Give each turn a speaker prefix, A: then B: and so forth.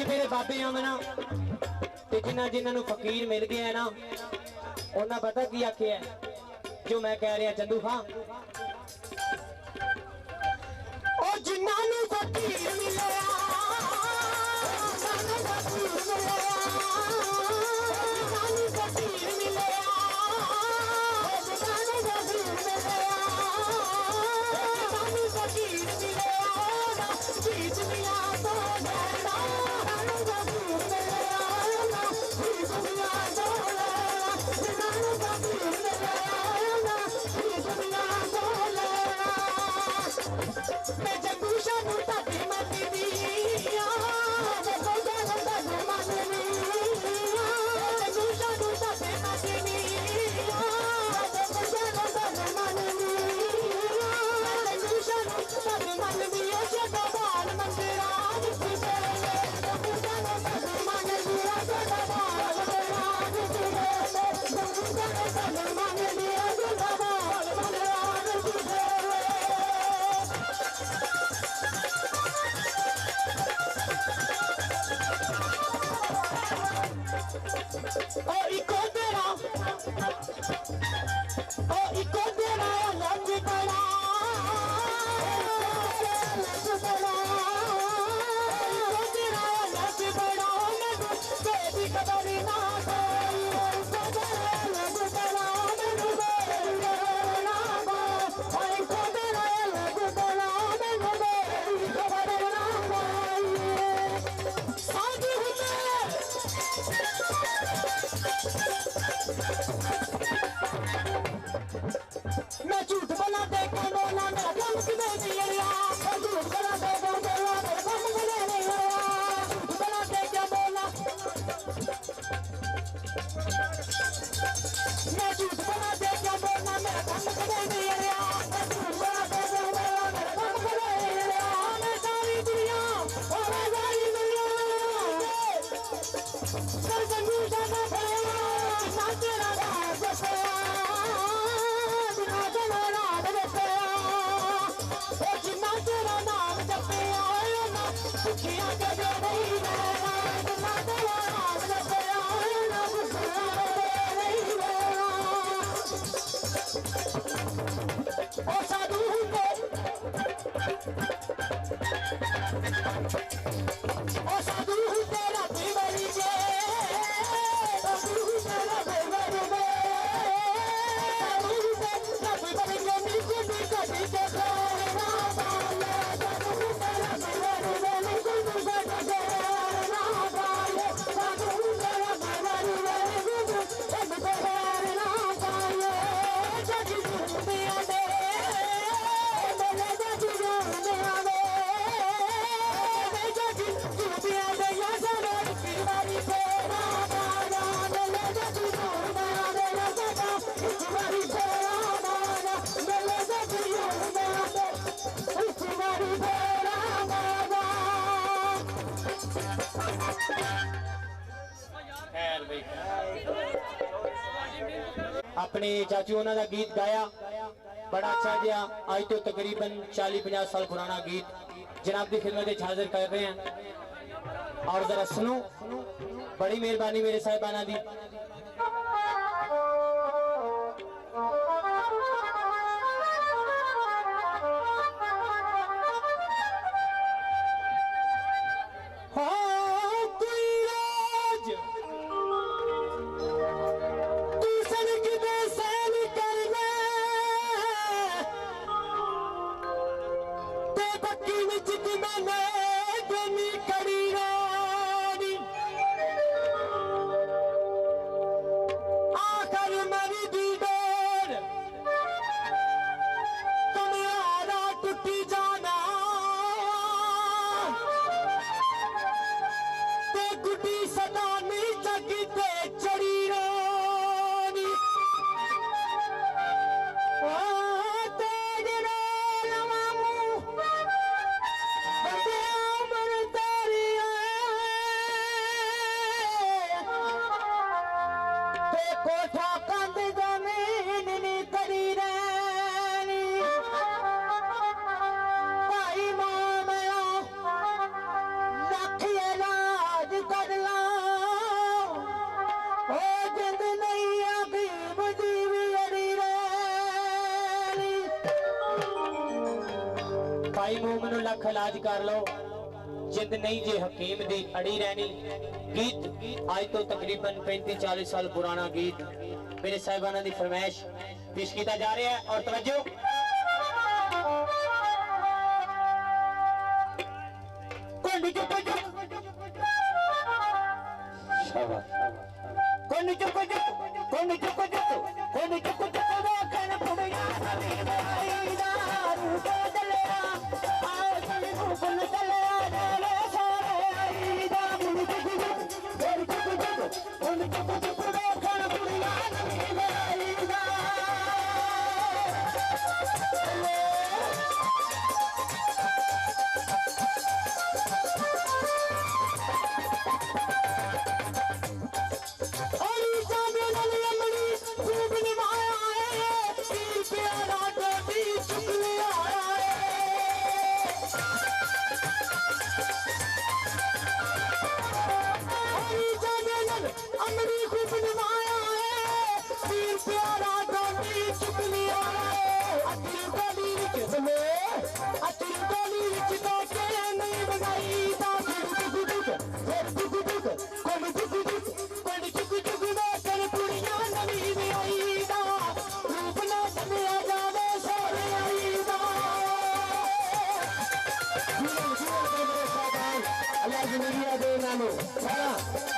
A: मेरे बाबे आमना ते जिन्होंने फकीर मिल गए है ना उन्हें पता की आखे है जो मैं कह रहा चंदू खां और जिन्होंने फकीर मिले अपने चाचू उन्होंने गीत गाया बड़ा अच्छा जहा आज तो तकरीबन 40-50 साल पुराना गीत जनाब की खिदमत हाजिर कर रहे हैं और जरा सुनो बड़ी मेहरबानी मेरे साहिबाना दी।
B: जिंद नहीं आखी मुझी अड़ी रैली
A: भाई मोमन लख इलाज कर लो जिंद नहीं जे हकीम दी अड़ी रहनी। गीत आज तो तकरीबन 35-40 साल पुराना गीत मेरे साहिबाना दी फरमाइश पेश किया जा रहा है। और तवज्जो
B: अल्लाह की मीडिया दे नानो